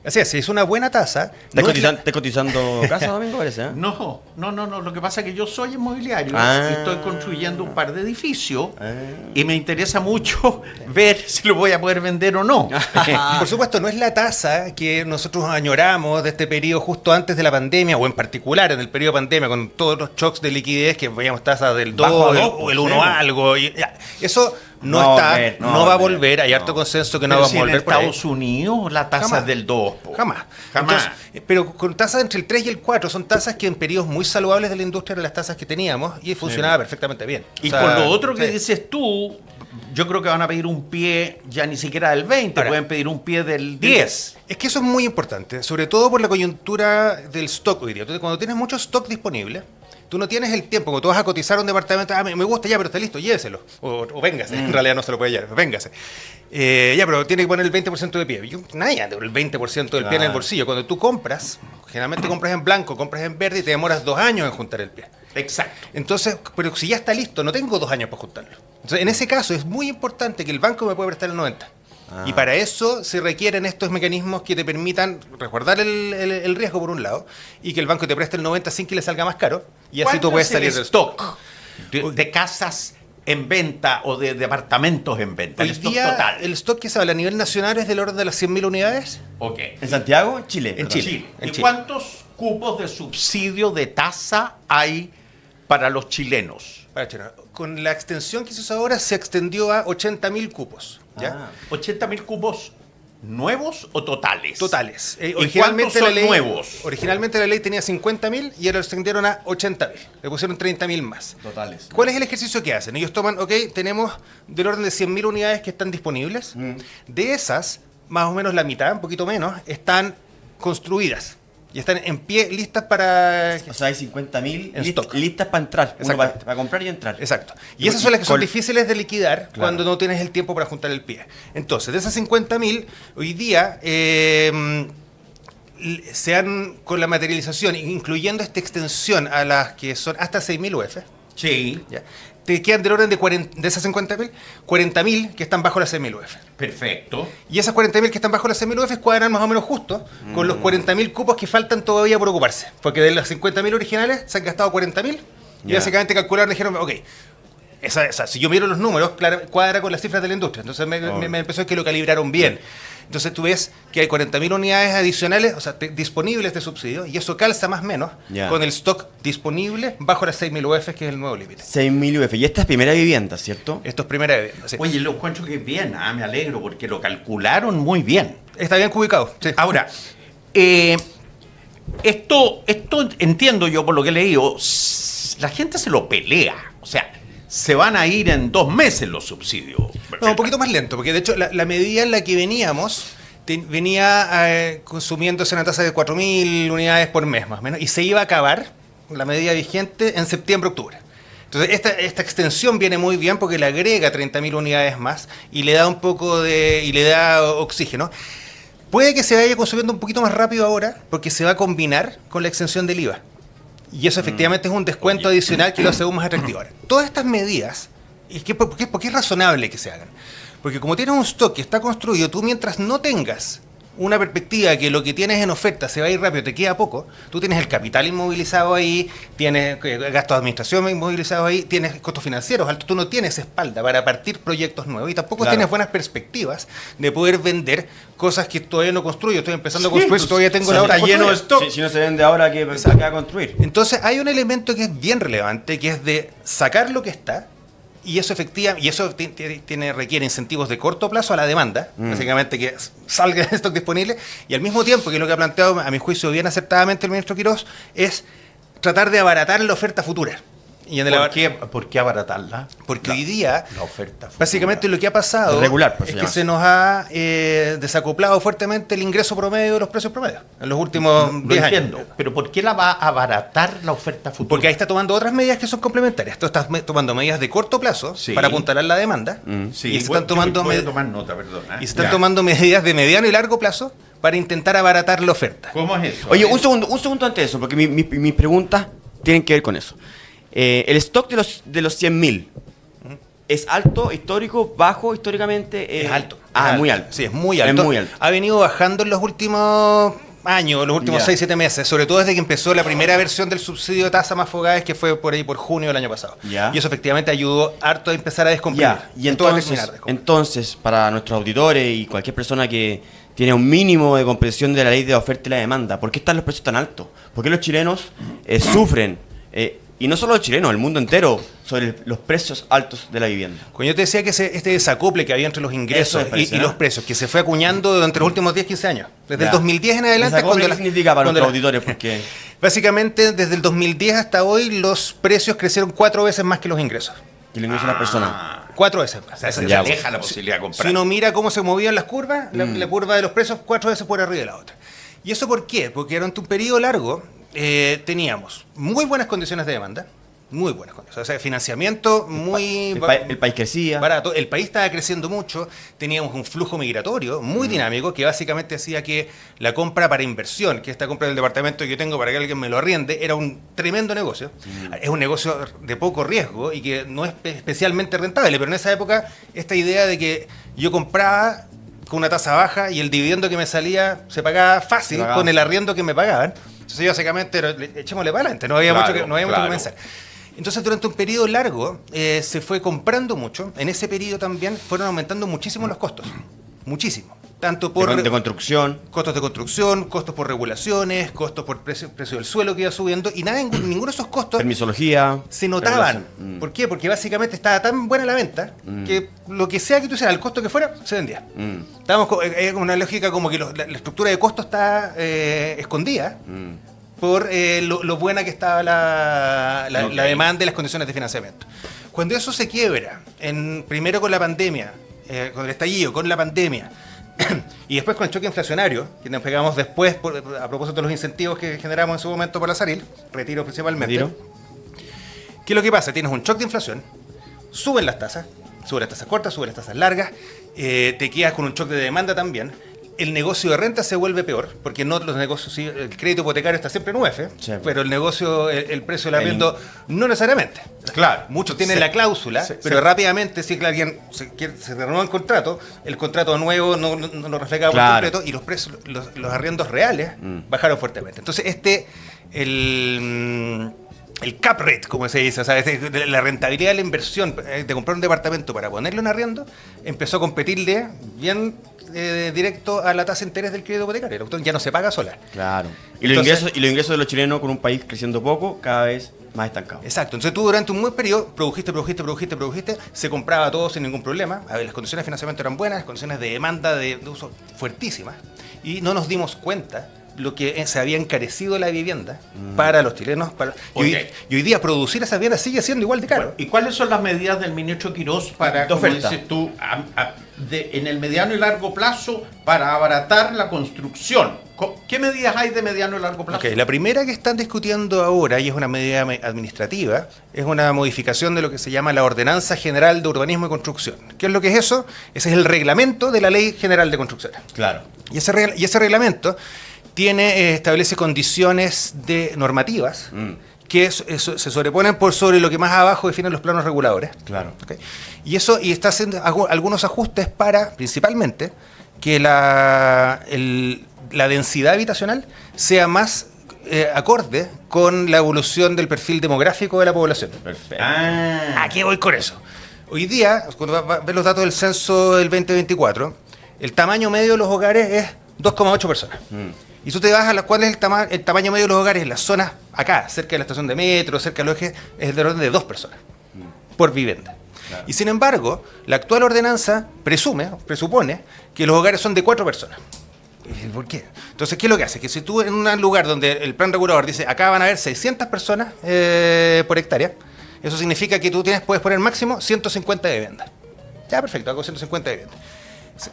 Así es una buena tasa. ¿Estás cotizando casa, Domingo, parece? No. Lo que pasa es que yo soy inmobiliario Ah. y estoy construyendo un par de edificios y me interesa mucho ver si lo voy a poder vender o no. Por supuesto, no es la tasa que nosotros añoramos de este periodo justo antes de la pandemia, o en particular en el periodo de pandemia, con todos los shocks de liquidez que veíamos tasas del 2 Bajo a dos, o el pues, 1 sí. algo. Eso no No está, volver, no va a volver. Hay harto consenso que no Pero va a si en volver por ahí. Estados Unidos la tasa Jamás. es del 2. po. Jamás. Jamás. Entonces, pero con tasas entre el 3 y el 4 son tasas que en periodos muy saludables de la industria eran las tasas que teníamos y funcionaba perfectamente bien. Y O sea, con lo otro que sí. dices tú, yo creo que van a pedir un pie ya ni siquiera del 20, Ahora, pueden pedir un pie del 10. Es que eso es muy importante, sobre todo por la coyuntura del stock hoy día. Entonces, cuando tienes mucho stock disponible, tú no tienes el tiempo. Cuando tú vas a cotizar un departamento, me gusta ya, pero está listo, lléveselo. O véngase, en realidad no se lo puede llevar, véngase. Ya, pero tiene que poner el 20% de pie. Nadie anda con el 20% del pie en el bolsillo. Cuando tú compras, generalmente compras en blanco, compras en verde y te demoras 2 años en juntar el pie. Exacto. Entonces, pero si ya está listo, no tengo 2 años para juntarlo. Entonces, en ese caso es muy importante que el banco me pueda prestar el 90%. Y para eso se requieren estos mecanismos que te permitan resguardar el riesgo por un lado y que el banco te preste el 90% sin que le salga más caro, y así tú puedes salir del stock de casas en venta o de departamentos en venta. Hoy El stock día, total. el stock que se habla a nivel nacional es del orden de las 100.000 unidades. Ok. ¿En Santiago? Chile. En perdón. Chile. ¿Y Chile. cuántos cupos de subsidio de tasa hay para los chilenos? Para Chile. Con la extensión que se hizo ahora, se extendió a 80.000 cupos. ¿ya? 80.000 cupos nuevos o totales. Totales. ¿Y cuántos son nuevos? Originalmente la ley tenía 50.000 y ahora lo extendieron a 80.000. Le pusieron 30.000 más. Totales. ¿Cuál es el ejercicio que hacen? Ellos toman, tenemos del orden de 100.000 unidades que están disponibles. De esas, más o menos la mitad, un poquito menos, están construidas y están en pie, listas para... O sea, hay 50.000 En stock. listas para entrar, uno Exacto. para comprar y entrar. Exacto. Y esas son las que son Con- difíciles de liquidar Claro. cuando no tienes el tiempo para juntar el pie. Entonces, de esas 50.000, hoy día se han, con la materialización, incluyendo esta extensión a las que son hasta 6.000 UF, Sí, ¿ya? Te quedan del orden de, de esas 50.000, 40.000 que están bajo las 6.000 UF. perfecto. Y esas 40.000 que están bajo las 6.000 UF cuadran más o menos justo con los 40.000 cupos que faltan todavía por ocuparse. Porque de las 50.000 originales se han gastado 40.000 y Ya. básicamente calcularon y dijeron, ok, si yo miro los números, claro, cuadra con las cifras de la industria. Entonces me empezó a que lo calibraron bien. Entonces tú ves que hay 40.000 unidades adicionales, o sea, disponibles de subsidio, y eso calza más o menos Ya. con el stock disponible bajo las 6.000 UF, que es el nuevo límite. 6.000 UF. Y esta es primera vivienda, ¿cierto? Esto es primera vivienda. Sí. Oye, lo encuentro que bien, me alegro porque lo calcularon muy bien. Está bien ubicado. Sí. Ahora, esto entiendo yo por lo que he leído, la gente se lo pelea. O sea, se van a ir en 2 meses los subsidios. No, un poquito más lento, porque de hecho la medida en la que veníamos venía consumiéndose una tasa de 4.000 unidades por mes, más o menos, y se iba a acabar la medida vigente en septiembre-octubre. Entonces, esta extensión viene muy bien porque le agrega 30.000 unidades más y le da un poco y le da oxígeno. Puede que se vaya consumiendo un poquito más rápido ahora porque se va a combinar con la extensión del IVA. Y eso efectivamente es un descuento adicional que lo hace aún más atractivo. Ahora, todas estas medidas, ¿por qué es razonable que se hagan? Porque como tienes un stock que está construido, tú mientras no tengas una perspectiva de que lo que tienes en oferta se va a ir rápido, te queda poco, tú tienes el capital inmovilizado ahí, tienes gastos de administración inmovilizados ahí, tienes costos financieros altos, tú no tienes espalda para partir proyectos nuevos y tampoco Claro. tienes buenas perspectivas de poder vender cosas que todavía no construyo, estoy empezando a construir, todavía tengo la otra está lleno de construida. stock. Si no se vende ahora, ¿qué va a construir? Entonces hay un elemento que es bien relevante, que es de sacar lo que está, y eso requiere incentivos de corto plazo a la demanda, básicamente que salga el stock disponible, y al mismo tiempo, que es lo que ha planteado, a mi juicio, bien acertadamente el ministro Quirós, es tratar de abaratar la oferta futura. Y en el ¿Por qué abaratarla? Porque hoy día, La oferta. básicamente lo que ha pasado Regular, pues, es se que llama. se nos ha desacoplado fuertemente el ingreso promedio de los precios promedio en los últimos Lo 10 entiendo. años. Pero ¿por qué la va a abaratar la oferta futura? Porque ahí está tomando otras medidas que son complementarias. Tú estás tomando medidas de corto plazo Sí. para apuntalar la demanda. Sí, Y se están tomando voy a tomar nota, perdona. y se están tomando medidas de mediano y largo plazo para intentar abaratar la oferta. ¿Cómo es eso? Oye, un segundo antes de eso, porque mis preguntas tienen que ver con eso. El stock de los 100.000, ¿es alto, histórico, bajo, históricamente? Es alto. Ah, Es muy alto. Sí, es muy alto. Es muy alto. Ha venido bajando en los últimos años, los últimos Ya. 6-7 meses, sobre todo desde que empezó la primera versión del subsidio de tasa más Fogaes, que fue por ahí por junio del año pasado. Ya. Y eso efectivamente ayudó harto a empezar a descomprimir. Ya, y Esto va a terminar de descomprimir. entonces, para nuestros auditores y cualquier persona que tiene un mínimo de comprensión de la ley de oferta y la demanda, ¿por qué están los precios tan altos? ¿Por qué los chilenos sufren, y no solo los chilenos, el mundo entero, sobre los precios altos de la vivienda? Cuando yo te decía que este desacople que había entre los ingresos Eso es y los precios, que se fue acuñando durante los últimos 10-15 años, desde el Ya. 2010 en adelante, ¿Qué significa para cuando nuestros auditores? Porque básicamente desde el 2010 hasta hoy los precios crecieron 4 veces más que los ingresos. que le ingresa a la persona. 4 veces más. O sea, se Ya, aleja la posibilidad de comprar. Si uno mira cómo se movían las curvas, la curva de los precios 4 veces por arriba de la otra. ¿Y eso por qué? Porque durante un periodo largo teníamos muy buenas condiciones de demanda, muy buenas condiciones, o sea, financiamiento muy El país crecía. barato, el país estaba creciendo mucho, teníamos un flujo migratorio muy dinámico que básicamente hacía que la compra para inversión, que esta compra del departamento que yo tengo para que alguien me lo arriende, era un tremendo negocio. Es un negocio de poco riesgo y que no es especialmente rentable, pero en esa época esta idea de que yo compraba con una tasa baja y el dividendo que me salía se pagaba fácil con el arriendo que me pagaban. Entonces yo básicamente echémosle para adelante, no había mucho que pensar. Entonces durante un periodo largo se fue comprando mucho. En ese periodo también fueron aumentando muchísimo los costos. Muchísimo. Tanto por de construcción. costos de construcción, costos por regulaciones, costos por precio del suelo que iba subiendo. Y ninguno de esos costos Permisología. se notaban. regulación. ¿Por qué? Porque básicamente estaba tan buena la venta que lo que sea que tú hicieras, el costo que fuera, se vendía. Estábamos con una lógica como que la estructura de costo está escondida por lo buena que estaba la demanda y las condiciones de financiamiento. Cuando eso se quiebra, primero con la pandemia, con el estallido, con la pandemia, Y después con el choque inflacionario, que nos pegamos después a propósito de los incentivos que generamos en su momento para salir, retiro principalmente. Retiro. ¿Qué es lo que pasa? Tienes un shock de inflación, suben las tasas cortas, suben las tasas largas, te quedas con un shock de demanda también. El negocio de renta se vuelve peor, porque no los negocios, sí, el crédito hipotecario está siempre en UF, Sí. pero el negocio, el precio del arriendo, no necesariamente. Claro. Muchos tienen la cláusula, pero rápidamente, si alguien se renueva el contrato nuevo no lo refleja por Claro. completo, y los precios, los arriendos reales bajaron fuertemente. Entonces, el cap rate, como se dice, o sea, la rentabilidad de la inversión de comprar un departamento para ponerlo en arriendo, empezó a competirle bien directo a la tasa de interés del crédito hipotecario. Entonces ya no se paga sola. Claro. Y Entonces- los ingresos de los chilenos con un país creciendo poco, cada vez más estancados. Exacto. Entonces tú durante un buen periodo produjiste, se compraba todo sin ningún problema. A ver, las condiciones de financiamiento eran buenas, las condiciones de demanda de uso fuertísimas. Y no nos dimos cuenta lo que se había encarecido la vivienda para los chilenos. Oye. Y hoy día producir esa vivienda sigue siendo igual de caro. Bueno, ¿y cuáles son las medidas del ministro Quirós para, De como oferta. dices tú, en el mediano y largo plazo para abaratar la construcción? ¿Qué medidas hay de mediano y largo plazo? Ok, la primera que están discutiendo ahora, y es una medida administrativa, es una modificación de lo que se llama la Ordenanza General de Urbanismo y Construcción. ¿Qué es lo que es eso? Ese es el reglamento de la Ley General de Construcción. Claro. Y ese reglamento establece condiciones normativas que se sobreponen por sobre lo que más abajo definen los planos reguladores. Claro. ¿Ok? Y está haciendo algunos ajustes para, principalmente, que la densidad habitacional sea más acorde con la evolución del perfil demográfico de la población. Perfecto. ¿A qué voy con eso? Hoy día, cuando ves los datos del censo del 2024, el tamaño medio de los hogares es 2,8 personas. Y tú te vas a cuál es el tamaño medio de los hogares en las zonas acá, cerca de la estación de metro, cerca del eje, es del orden de 2 personas por vivienda. Claro. Y sin embargo, la actual ordenanza presupone que los hogares son de 4 personas. ¿Por qué? Entonces, ¿qué es lo que hace? Que si tú en un lugar donde el plan regulador dice acá van a haber 600 personas por hectárea, eso significa que tú puedes poner máximo 150 viviendas. Ya, perfecto, hago 150 viviendas.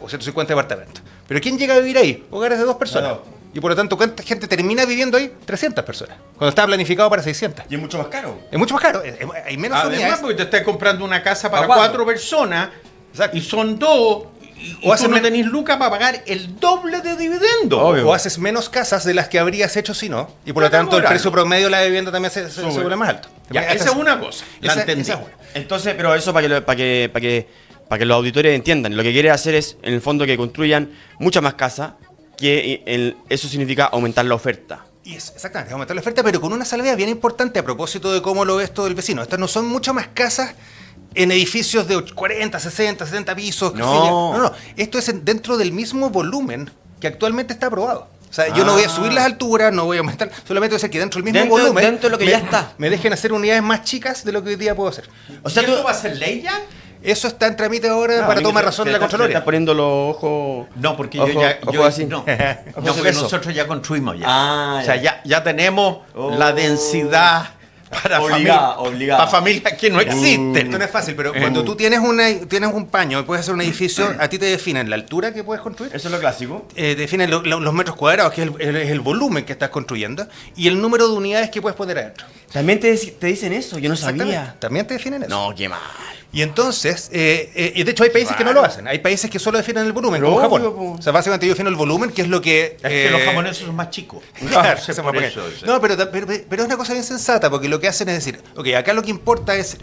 O 150 departamentos. Pero ¿quién llega a vivir ahí? Hogares de 2 personas. Claro. Y por lo tanto, ¿cuánta gente termina viviendo ahí? 300 personas. Cuando estaba planificado para 600. Y es mucho más caro. Es mucho más caro. Hay menos Además, unidades. porque te estás comprando una casa para Para 4 personas y son 2, y O hacen tú no men- tenés lucas para pagar el doble de dividendo. Obvio. O haces menos casas de las que habrías hecho si no. Y por lo Para tanto, el lograrlo. precio promedio de la vivienda también se vuelve más alto. Ya, esa es una cosa, la Esa- entendí. esa es una. Entonces, pero eso para que los auditores entiendan. Lo que quiere hacer es, en el fondo, que construyan muchas más casas, que eso significa aumentar la oferta. Y exactamente, aumentar la oferta, pero con una salvedad bien importante a propósito de cómo lo ves todo el vecino. Estas no son muchas más casas en edificios de 40, 60, 70 pisos. qué sé No. yo. No. Esto es dentro del mismo volumen que actualmente está aprobado. O sea, yo no voy a subir las alturas, no voy a aumentar, solamente voy a hacer que dentro del mismo volumen dentro de lo que ya está. me dejen hacer unidades más chicas de lo que hoy día puedo hacer. O sea, ¿Y tú eso va a ser ley ya? Eso está en trámite ahora No, para a mí tomar te- razón te de la estás- te Contraloría. estás poniendo los ojos. No, porque ojo- yo ya. ojo así. No, Ojos no, porque besos. nosotros ya construimos ya. Ah, o sea, ya tenemos Oh. la densidad para Obligada, familias obligada. para familias que no existen. Esto no es fácil, pero cuando tú tienes un paño y puedes hacer un edificio, a ti te definen la altura que puedes construir, Eso es lo clásico. definen los metros cuadrados, que es el volumen que estás construyendo, y el número de unidades que puedes poner adentro. También te dicen eso, yo no Exactamente. sabía. También te definen eso. No, qué mal. Y entonces, y de hecho hay países que no lo hacen. Hay países que solo definen el volumen, Pero como Japón. obvio, po. O sea, básicamente yo defino el volumen, que es lo que... Es que los japoneses son más chicos. Claro, Sí, se por me eso, sí. No, pero es una cosa bien sensata, porque lo que hacen es decir, ok, acá lo que importa es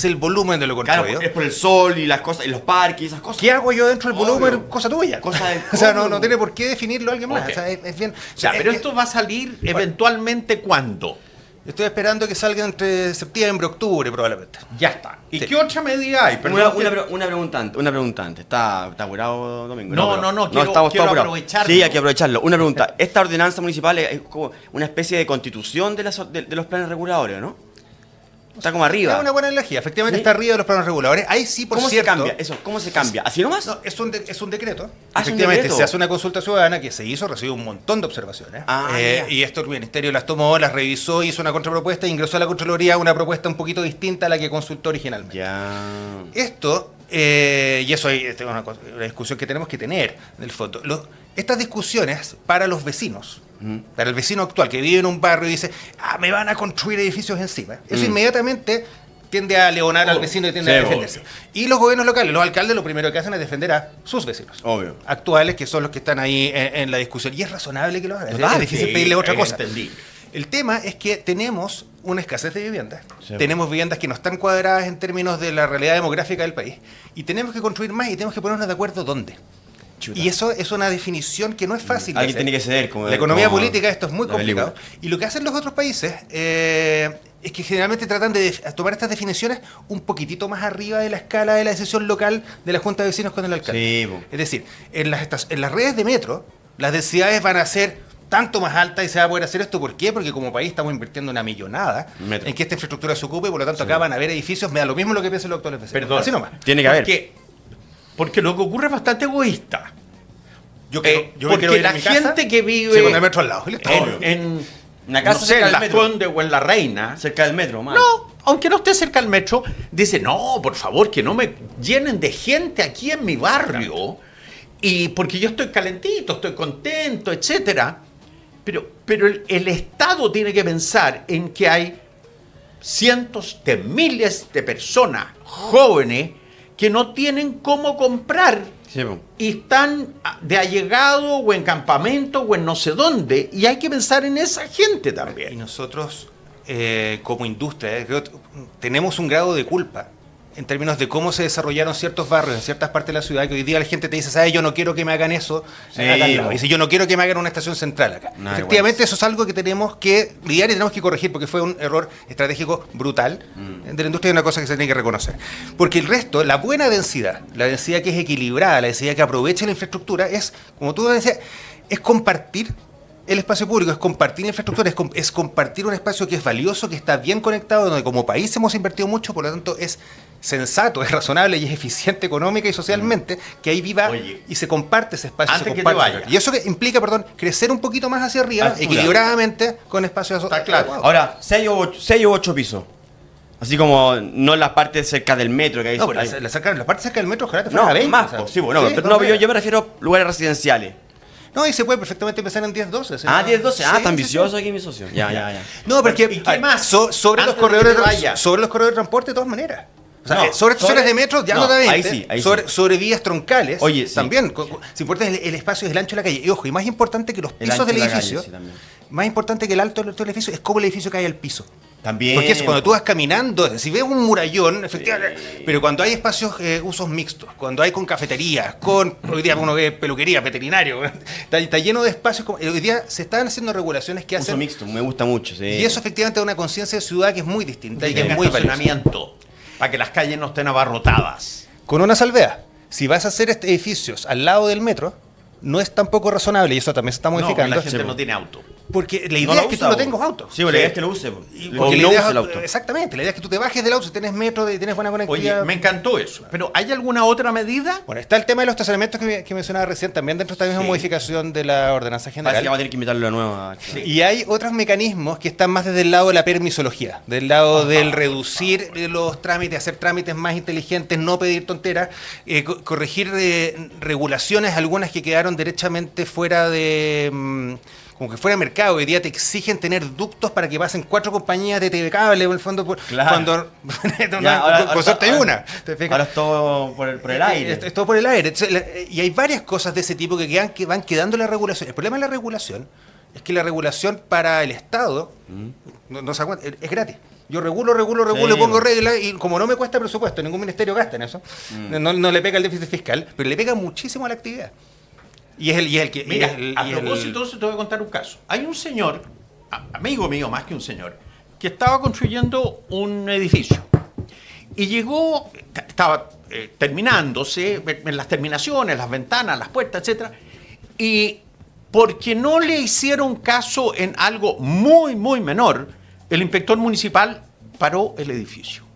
el volumen de lo Claro, construido. es por el sol y las cosas, y los parques y esas cosas. ¿Qué hago yo dentro del Obvio. volumen? Cosa tuya. Cosa de- o sea, obvio. no tiene por qué definirlo alguien más. Ok. O sea, es bien. Ya, pero esto va a salir eventualmente ¿cuándo? Estoy esperando que salga entre septiembre, octubre, probablemente. Ya está. ¿Y Sí. qué otra medida hay? Perdón, Una pregunta antes. ¿Está apurado, Domingo? No, quiero apurados. aprovecharlo. Sí, hay que aprovecharlo. Una pregunta. Esta ordenanza municipal es como una especie de constitución de los planes reguladores, ¿no? Está como arriba. Es una buena analogía. Efectivamente Sí. está arriba de los planos reguladores. Ahí sí, por ¿Cómo cierto. se cambia? Eso, ¿cómo se cambia? ¿Así nomás? No, es un decreto. Ah, es un Efectivamente, decreto. se hace una consulta ciudadana que se hizo, recibió un montón de observaciones. Ah, ya. Y esto el Ministerio las tomó, las revisó, hizo una contrapropuesta e ingresó a la Contraloría una propuesta un poquito distinta a la que consultó originalmente. Ya. Esto Y eso es una discusión que tenemos que tener, en el fondo. Estas discusiones para los vecinos, para el vecino actual que vive en un barrio y dice, me van a construir edificios encima, eso inmediatamente tiende a leonar al vecino y tiende a defenderse. Y los gobiernos locales, los alcaldes, lo primero que hacen es defender a sus vecinos. Obvio. Actuales, que son los que están ahí en la discusión. Y es razonable que lo hagan. Es difícil pedirle otra cosa. El tema es que tenemos una escasez de viviendas. Sí. Tenemos viviendas que no están cuadradas en términos de la realidad demográfica del país. Y tenemos que construir más y tenemos que ponernos de acuerdo dónde. Chuta. Y eso es una definición que no es fácil. Alguien tiene que ceder. Como la economía política, esto es muy complicado. Y lo que hacen los otros países es que generalmente tratan de tomar estas definiciones un poquitito más arriba de la escala de la decisión local de la Junta de Vecinos con el alcalde. Sí, es decir, en las redes de metro, las densidades van a ser tanto más altas y se va a poder hacer esto. ¿Por qué? Porque como país estamos invirtiendo una millonada en que esta infraestructura se ocupe y por lo tanto acá van a haber edificios. Me da lo mismo lo que piensan los actuales vecinos. Perdón. Así nomás. Tiene que haber. Porque lo que ocurre es bastante egoísta. Porque la gente que vive con el metro al lado, en una casa, no sé, en Las Condes o en La Reina, cerca del metro, man. No, aunque no esté cerca del metro, dice, no, por favor, que no me llenen de gente aquí en mi barrio, claro. Y porque yo estoy calentito, estoy contento, etcétera. Pero el Estado tiene que pensar en que hay cientos de miles de personas jóvenes que no tienen cómo comprar. Sí, y están de allegado o en campamento o en no sé dónde, y hay que pensar en esa gente también. Y nosotros, como industria, tenemos un grado de culpa en términos de cómo se desarrollaron ciertos barrios en ciertas partes de la ciudad, que hoy día la gente te dice, ¿sabes? Yo no quiero que me hagan eso. Sí, y dice, yo no quiero que me hagan una estación central acá. Efectivamente, eso es algo que tenemos que lidiar y tenemos que corregir, porque fue un error estratégico brutal de la industria, y una cosa que se tiene que reconocer. Porque el resto, la buena densidad, la densidad que es equilibrada, la densidad que aprovecha la infraestructura, es, como tú decías, es compartir el espacio público, es compartir la infraestructura, es compartir un espacio que es valioso, que está bien conectado, donde como país hemos invertido mucho, por lo tanto es sensato, es razonable y es eficiente económica y socialmente que ahí viva. Oye, y se comparte ese espacio. Antes que te vayas. Y eso que implica, crecer un poquito más hacia arriba, equilibradamente, con espacios. Está claro. Ahora, 6 o 8 pisos. Así como no en las partes cerca del metro que hay. No, pero las partes cerca del metro, ojalá te fuera a 20. Más, sí, bueno, pero no, yo me refiero a lugares residenciales. No, y se puede perfectamente empezar en 10-12. ¿sí? 10-12. Tan ambicioso aquí mi socio. Ya. No, pero es que, ¿y qué más? Sobre los corredores de transporte, de todas maneras. O sea, sobre estaciones de metro, ya no da 20. Ahí sí. Sobre vías troncales, oye, sí. También. Si importa el espacio es el ancho de la calle. Y ojo, y más importante que los pisos del edificio, más importante que el alto del edificio, es cómo el edificio cae al piso. También. Porque eso, cuando tú vas caminando, si ves un murallón, efectivamente, pero cuando hay espacios, usos mixtos, cuando hay con cafeterías, hoy día uno ve peluquería, veterinario, está lleno de espacios, hoy día se están haciendo regulaciones que hacen... Uso mixto, me gusta mucho, sí. Y eso efectivamente da una conciencia de ciudad que es muy distinta y que es muy estacionamiento, para que las calles no estén abarrotadas. Con una salvedad, si vas a hacer edificios al lado del metro, no es tampoco razonable, y eso también se está modificando. La gente no tiene auto. Porque la idea es que tú no tengas auto. Sí, la idea es que lo use. Porque la idea es el auto. Exactamente, la idea es que tú te bajes del auto, si tienes metro y tienes buena conectividad. Oye, me encantó eso. Pero ¿hay alguna otra medida? Bueno, está el tema de los estacionamientos que mencionaba recién, también dentro de esta misma modificación de la ordenanza general. Así que vamos a tener que invitarlo de nuevo. Sí. Y hay otros mecanismos que están más desde el lado de la permisología, del lado del reducir los trámites, hacer trámites más inteligentes, no pedir tonteras, corregir regulaciones, algunas que quedaron derechamente fuera de... como que fuera mercado. Hoy día te exigen tener ductos para que pasen 4 compañías de TV cable, en el fondo, cuando por suerte hay una. Ahora es todo por el aire. Es todo por el aire. Y hay varias cosas de ese tipo que van quedando en la regulación. El problema de la regulación es que la regulación para el Estado no se aguanta, es gratis. Yo regulo, pongo reglas y como no me cuesta presupuesto, ningún ministerio gasta en eso, no le pega el déficit fiscal, pero le pega muchísimo a la actividad. Y es el que... Mira, a propósito, te voy a contar un caso. Hay un señor, amigo mío más que un señor, que estaba construyendo un edificio. Y llegó, estaba terminándose, en las terminaciones, las ventanas, las puertas, etc. Y porque no le hicieron caso en algo muy, muy menor, el inspector municipal paró el edificio.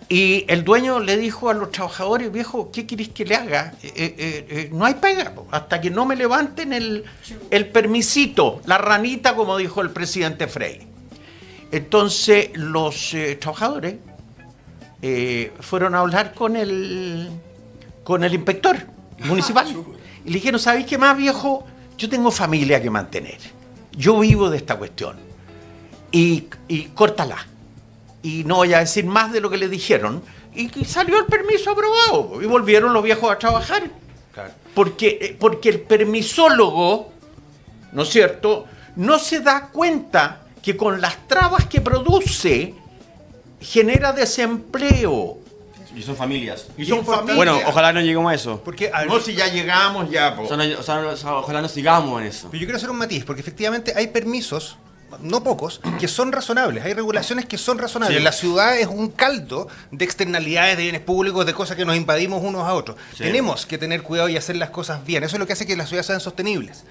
Y el dueño le dijo a los trabajadores, viejo, ¿qué queréis que le haga? No hay pega, hasta que no me levanten el permisito, la ranita, como dijo el presidente Frey. Entonces, los trabajadores fueron a hablar con el inspector municipal. Y le dijeron, ¿sabéis qué más, viejo? Yo tengo familia que mantener. Yo vivo de esta cuestión. Y córtala. Y no voy a decir más de lo que le dijeron. Y salió el permiso aprobado. Y volvieron los viejos a trabajar. Claro. Porque el permisólogo, ¿no es cierto?, no se da cuenta que con las trabas que produce genera desempleo. Y son familias. Y son familias. Bueno, ojalá no lleguemos a eso. Porque, No, si ya llegamos, ya. Po. O sea, ojalá no sigamos en eso. Pero yo quiero hacer un matiz, porque efectivamente hay permisos, no pocos, que son razonables. Hay regulaciones que son razonables. Sí. La ciudad es un caldo de externalidades, de bienes públicos, de cosas que nos invadimos unos a otros. Sí. Tenemos que tener cuidado y hacer las cosas bien. Eso es lo que hace que las ciudades sean sostenibles.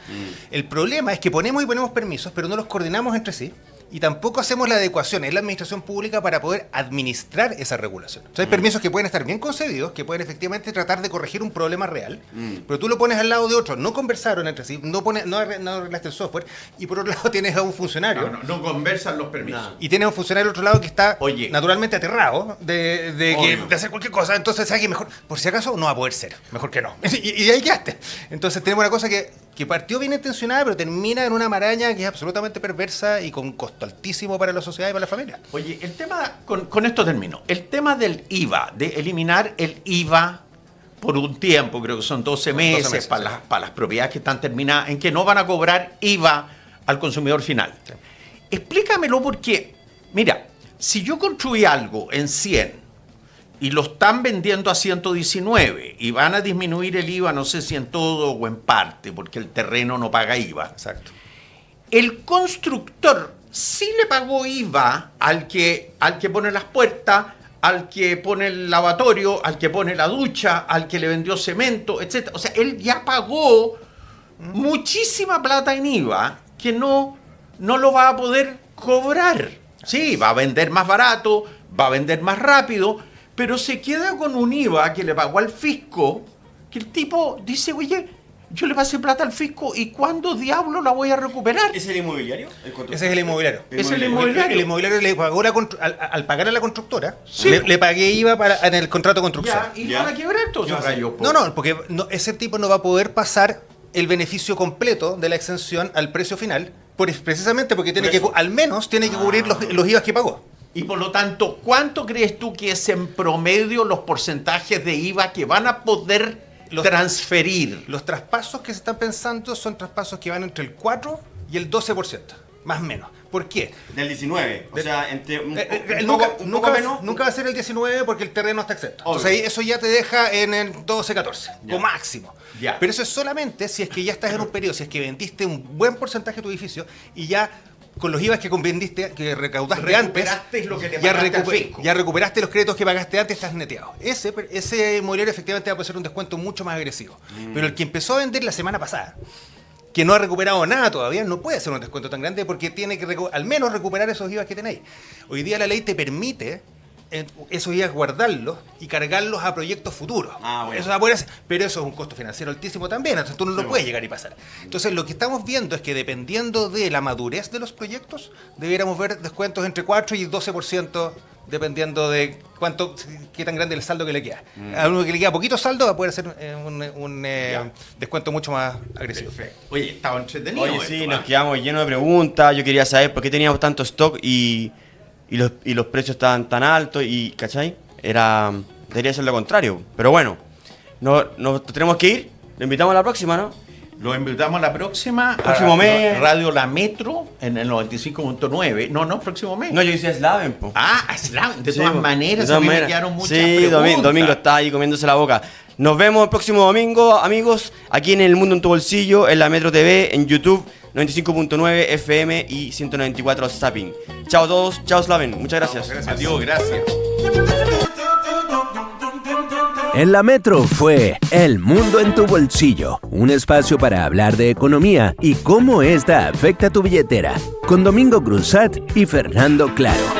El problema es que ponemos permisos, pero no los coordinamos entre sí. Y tampoco hacemos la adecuación en la administración pública para poder administrar esa regulación. O sea, hay permisos que pueden estar bien concebidos, que pueden efectivamente tratar de corregir un problema real, pero tú lo pones al lado de otro, no conversaron entre sí, no arreglaste el software, y por otro lado tienes a un funcionario. No conversan los permisos. Y tienes a un funcionario al otro lado que está Oye. naturalmente aterrado de Obvio. hacer cualquier cosa. Entonces, ¿sabes qué? Mejor, por si acaso, no va a poder ser. Mejor que no. Y ahí quedaste. Entonces, tenemos una cosa que partió bien intencionada, pero termina en una maraña que es absolutamente perversa y con un costo altísimo para la sociedad y para la familia. Oye, el tema, con esto termino, el tema del IVA, de eliminar el IVA por un tiempo, creo que son 12 meses, para las propiedades que están terminadas, en que no van a cobrar IVA al consumidor final. Sí. Explícamelo porque, mira, si yo construí algo en 100 y lo están vendiendo a 119 y van a disminuir el IVA, no sé si en todo o en parte, porque el terreno no paga IVA. Exacto. El constructor sí le pagó IVA al que pone las puertas, al que pone el lavatorio, al que pone la ducha, al que le vendió cemento, etc. O sea, él ya pagó muchísima plata en IVA que no lo va a poder cobrar. Sí, va a vender más barato, va a vender más rápido, pero se queda con un IVA que le pagó al fisco, que el tipo dice, oye, yo le pasé plata al fisco y ¿cuándo diablo la voy a recuperar? ¿Es el inmobiliario? Ese es el inmobiliario. Es el inmobiliario. El inmobiliario le pagó al pagar a la constructora, Sí. le pagué IVA en el contrato de construcción. Ya, y van a quebrar todos esos gallos, po. No, porque ese tipo no va a poder pasar el beneficio completo de la exención al precio final, precisamente porque al menos tiene que cubrir los IVAs que pagó. Y por lo tanto, ¿cuánto crees tú que es en promedio los porcentajes de IVA que van a poder transferir? Los traspasos que se están pensando son traspasos que van entre el 4 y el 12%, más o menos. ¿Por qué? Del 19. O sea, entre un Nunca poco menos. va a ser el 19 porque el terreno está exento. Obvio. Entonces ahí eso ya te deja en el 12, 14, Ya. o máximo. Ya. Pero eso es solamente si es que ya estás en un periodo, si es que vendiste un buen porcentaje de tu edificio y ya con los IVAs que vendiste, que recaudaste antes, Recuperaste lo que le pagaste al fisco. ya recuperaste los créditos que pagaste antes, estás neteado. Ese inmobiliario efectivamente va a poder ser un descuento mucho más agresivo. Pero el que empezó a vender la semana pasada, que no ha recuperado nada todavía, no puede hacer un descuento tan grande porque tiene que al menos recuperar esos IVAs que tenéis. Hoy día la ley te permite esos IVAs guardarlos y cargarlos a proyectos futuros. Bueno. Eso va a poder hacer, pero eso es un costo financiero altísimo también, entonces tú no lo puedes llegar y pasar. Entonces lo que estamos viendo es que dependiendo de la madurez de los proyectos, debiéramos ver descuentos entre 4 y 12%, dependiendo de qué tan grande el saldo que le queda. A uno que le queda poquito saldo va a poder hacer un descuento mucho más agresivo. Perfecto. Oye, estaba entretenido. Oye, esto, sí, ¿ah? nos quedamos llenos de preguntas. Yo quería saber por qué teníamos tanto stock y los precios estaban tan altos y, ¿cachai? Debería ser lo contrario. Pero bueno, nos tenemos que ir. Lo invitamos a la próxima, ¿no? Lo invitamos a la próxima. Próximo mes. Radio La Metro en el 95.9. No, próximo mes. No, yo decía Slaven, po. Slaven. De Sí, todas po. maneras, De todas a mí me maneras. quedaron muchas Sí, preguntas. Domingo está ahí comiéndose la boca. Nos vemos el próximo domingo, amigos, aquí en El Mundo en tu Bolsillo, en la Metro TV, en YouTube, 95.9 FM y 194 Zapping. Chao a todos, chao Slaven, muchas gracias. Adiós, gracias. En la Metro fue El Mundo en tu Bolsillo, un espacio para hablar de economía y cómo esta afecta tu billetera, con Domingo Cruzat y Fernando Claro.